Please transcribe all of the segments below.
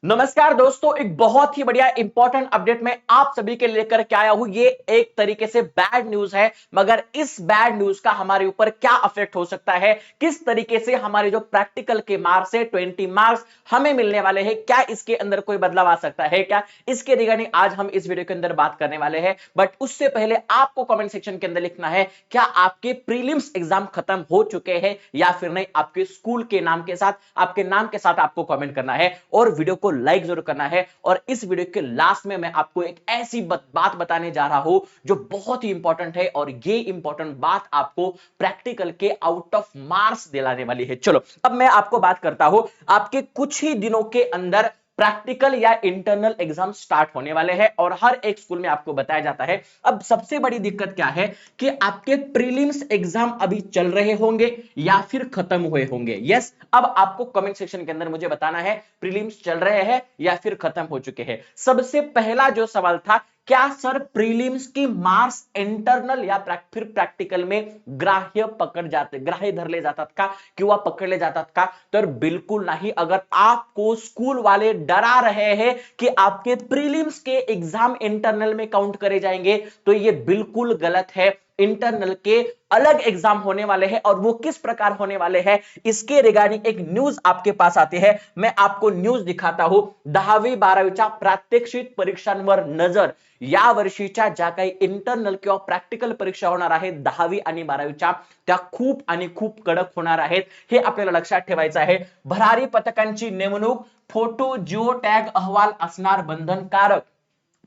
नमस्कार दोस्तों, एक बहुत ही बढ़िया इंपॉर्टेंट अपडेट में आप सभी के लेकर के आया हूं। ये एक तरीके से बैड न्यूज है, मगर इस बैड न्यूज का हमारे ऊपर क्या अफेक्ट हो सकता है, किस तरीके से हमारे जो प्रैक्टिकल के मार्क्स है 20 मार्क्स हमें मिलने वाले हैं, क्या इसके अंदर कोई बदलाव आ सकता है क्या, इसके रिगार्डिंग आज हम इस वीडियो के अंदर बात करने वाले हैं। बट उससे पहले आपको कमेंट सेक्शन के अंदर लिखना है क्या आपके प्रीलिम्स एग्जाम खत्म हो चुके हैं या फिर नहीं। आपके स्कूल के नाम के साथ, आपके नाम के साथ आपको कमेंट करना है और वीडियो को लाइक जरूर करना है। और इस वीडियो के लास्ट में मैं आपको एक ऐसी बात बताने जा रहा हूं जो बहुत ही इंपॉर्टेंट है, और ये इंपॉर्टेंट बात आपको practical K out of marks दिलाने वाली है। चलो अब मैं आपको बात करता हूं, आपके कुछ ही दिनों के अंदर प्रैक्टिकल या इंटरनल एग्जाम स्टार्ट होने वाले हैं और हर एक स्कूल में आपको बताया जाता है। अब सबसे बड़ी दिक्कत क्या है कि आपके प्रीलिम्स एग्जाम अभी चल रहे होंगे या फिर खत्म हुए होंगे। यस, अब आपको कमेंट सेक्शन के अंदर मुझे बताना है प्रीलिम्स चल रहे हैं या फिर खत्म हो चुके हैं। सबसे पहला जो सवाल था, क्या सर प्रीलिम्स की मार्क्स इंटरनल या फिर प्रैक्टिकल में ग्राह्य पकड़ जाते, ग्राह्य धरले जातात का किंवा पकडले जातात का? तर बिल्कुल नहीं। अगर आपको स्कूल वाले डरा रहे हैं कि आपके प्रीलिम्स के एग्जाम इंटरनल में काउंट करे जाएंगे, तो ये बिल्कुल गलत है। इंटरनल के अलग एग्जाम होने वाले हैं, और वो किस प्रकार होने वाले हैं इसके रिगार्डिंग एक न्यूज आपके पास आती है। मैं आपको न्यूज दिखाता हूं। 10वी 12वीच्या प्रात्यक्षिक परीक्षांवर नजर। या वर्षीच्या ज्या काही इंटरनल किंवा प्रॅक्टिकल परीक्षा होणार आहेत 10वी आणि 12वीच्या, त्या खूप आणि खूप कडक होणार आहेत, हे आपल्याला लक्षात ठेवायचं आहे। भरारी पथकांची नेमणूक, फोटो जिओ टॅग अहवाल असणार बंधनकारक।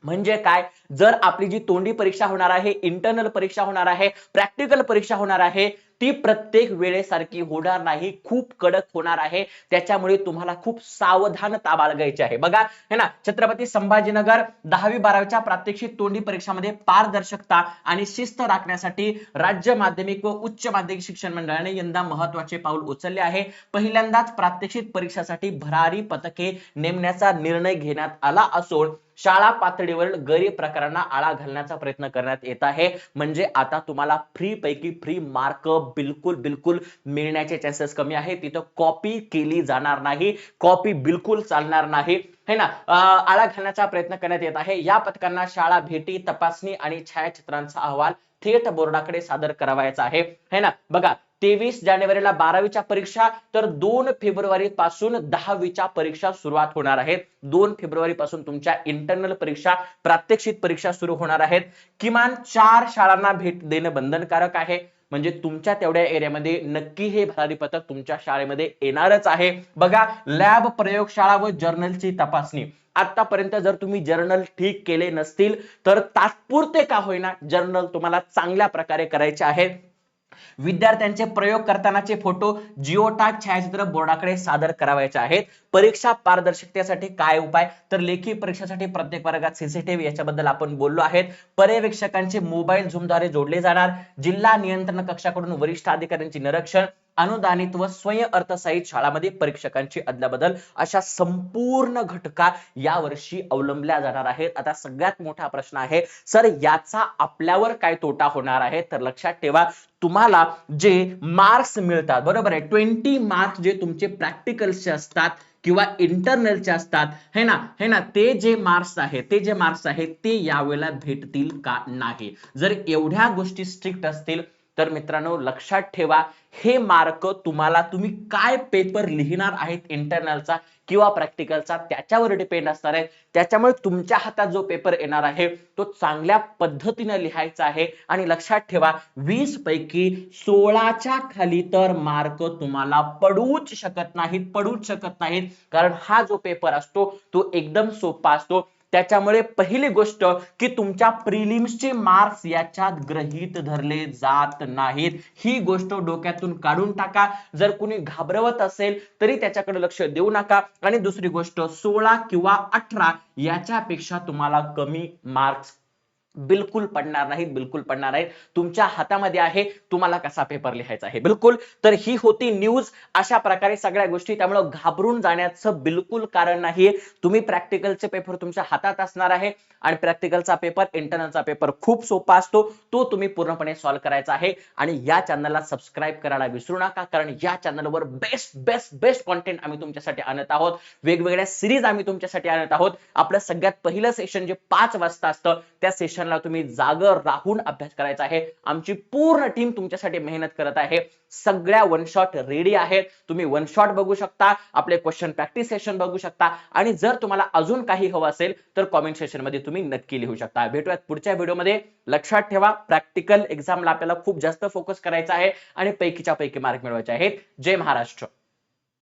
म्हणजे काय, जर आपली जी तोंडी परीक्षा होणार आहे, इंटरनल परीक्षा होणार आहे, प्रॅक्टिकल परीक्षा होणार आहे, ती प्रत्येक वेळेसारखी होणार नाही, खूप कडक होणार आहे। त्याच्यामुळे तुम्हाला खूप सावधानता बाळगायची आहे। बघा है ना, छत्रपती संभाजीनगर 10वी 12वीच्या प्रात्यक्षिक तोंडी परीक्षामध्ये पारदर्शकता आणि शिस्त राखण्यासाठी राज्य माध्यमिक व उच्च माध्यमिक शिक्षण मंडळाने यंदा महत्त्वाचे पाऊल उचलले आहे। पहिल्यांदाच प्रात्यक्षिक परीक्षासाठी भरारी पथके नेमण्याचा निर्णय घेण्यात आला असून शाळा पातळीवर गैर प्रकारांना आळा घालण्याचा प्रयत्न करण्यात येत आहे। म्हणजे आता तुम्हाला फ्री पैकी फ्री मार्क बिल्कुल बिल्कुल मिळण्याचे चान्सेस कमी आहे। तिथं कॉपी केली जाणार नाही, कॉपी बिल्कुल चालणार नाही, है ना। आळा घालण्याचा प्रयत्न करण्यात येत आहे। या पथकांना शाळा भेटी, तपासणी आणि छायाचित्रांचा अहवाल थेट बोर्डाकडे सादर करावायचा आहे, है ना। बघा 23 जानेवारीला 12वीच्या परीक्षा, तर 2 फेब्रुवारी पासून 10वीच्या परीक्षा सुरुवात होणार आहेत। 2 फेब्रुवारी पासून तुमच्या इंटरनल परीक्षा, प्रात्यक्षिक परीक्षा सुरू होणार आहेत। किमान 4 शाळांना भेट देणं बंधनकारक आहे। म्हणजे तुमच्या तेवढ्या एरियामध्ये नक्की हे भरारी पथक तुमच्या शाळेमध्ये येणारच आहे। बघा लॅब, प्रयोगशाळा व जर्नलची तपासणी। आतापर्यंत जर तुम्ही जर्नल ठीक केले नसतील तर तात्पुरते का होईना जर्नल तुम्हाला चांगल्या प्रकारे करायचे आहेत। विद्यार्थ्यांचे प्रयोग करतानाचे फोटो, जिओ टॅग छायाचित्र बोर्डाकडे सादर करावायचे आहेत। परीक्षा पारदर्शकतेसाठी काय उपाय, तर लेखी परीक्षेसाठी प्रत्येक वर्गात सीसीटीव्ही, याच्याबद्दल आपण बोललो आहेत। पर्यवेक्षकांचे मोबाईल झूमद्वारे जोडले जाणार। जिल्हा नियंत्रण कक्षाकडून वरिष्ठ अधिकाऱ्यांचे निरीक्षण। अनुदानित व स्वयं अर्थसहित शाळांमध्ये परीक्षकांची अदलाबदल, अशा संपूर्ण घटका यावर्षी अवलंबल्या जाणार आहेत। आता सगळ्यात मोठा प्रश्न आहे, सर याचा आपल्यावर काय तोटा होणार आहे, तर लक्षात ठेवा तुम्हाला जे मार्क्स मिळतात, बरोबर आहे, 20 मार्क्स जे तुमचे प्रॅक्टिकलचे असतात किंवा इंटरनलचे असतात, है ना, ते जे मार्क्स आहेत ते यावेळेला भेटतील का नाही। जर एवढ्या गोष्टी स्ट्रिक्ट असतील तर मित्रांनो लक्षात ठेवा, हे मार्क तुम्हाला, तुम्ही काय पेपर लिहिणार आहेत इंटरनलचा किंवा प्रॅक्टिकलचा त्याच्यावर डिपेंड असणार आहे। त्याच्यामुळे तुमच्या हातात जो पेपर येणार आहे तो चांगल्या पद्धतीने लिहायचा आहे। आणि लक्षात ठेवा 20 पैकी 16च्या खाली तर मार्क तुम्हाला पडूच शकत नाहीत, कारण हा जो पेपर असतो तो एकदम सोपा असतो। त्याच्यामुळे पहिली गोष्ट की तुमच्या प्रीलिम्सचे मार्क्स याच्यात गृहीत धरले जात नाहीत, ही गोष्ट डोक्यातून काढून टाका। जर कुणी घाबरवत असेल तरी त्याच्याकडे लक्ष देऊ नका। आणि दुसरी गोष्ट 16 किंवा 18 याच्यापेक्षा तुम्हाला कमी मार्क्स बिलकुल पडणार नाहीत, बिलकुल पडणार नाहीत. तुमच्या हातामध्ये आहे तुम्हाला कसा पेपर लिहायचा आहे. बिलकुल. तर ही होती न्यूज. अशा प्रकारे सगळ्या गोष्टी, त्यामुळे घाबरून जाण्याचं बिलकुल कारण नाहीये. तुम्ही प्रॅक्टिकलचे पेपर तुमच्या हातात असणार आहे आणि प्रॅक्टिकलचा पेपर, इंटरनलचा पेपर खूप सोपा असतो. तो तुम्ही पूर्णपणे सॉल्व्ह करायचा आहे. आणि या चॅनलला सबस्क्राईब करायला विसरू नका, कारण या चॅनलवर बेस्ट बेस्ट बेस्ट कॉन्टेंट आम्ही तुमच्यासाठी आणत आहोत. वेगवेगळ्या सिरीज आम्ही तुमच्यासाठी आणत आहोत. आपलं सगळ्यात पहिलं सेशन जे 5 वाजता असतं, त्या सेशनला तुम्ही जागर राहून अभ्यास करायचा आहे. आमची पूर्ण टीम तुमच्यासाठी मेहनत करत आहे. सगळ्या वन शॉट रेडी आहेत. तुम्ही वन शॉट बघू शकता, आपले क्वेश्चन प्रॅक्टिस सेशन बघू शकता, आणि जर तुम्हाला अजून काही हवं असेल तर कॉमेंट सेक्शन मध्ये तुम्ही नक्की लिहू शकता. भेटूयात पुढच्या व्हिडिओमध्ये. लक्षात ठेवा, प्रॅक्टिकल एक्झामला आपल्याला खूप जास्त फोकस करायचा आहे आणि पैकीच्या पैकी मार्क मिळवायचे आहेत. जय महाराष्ट्र.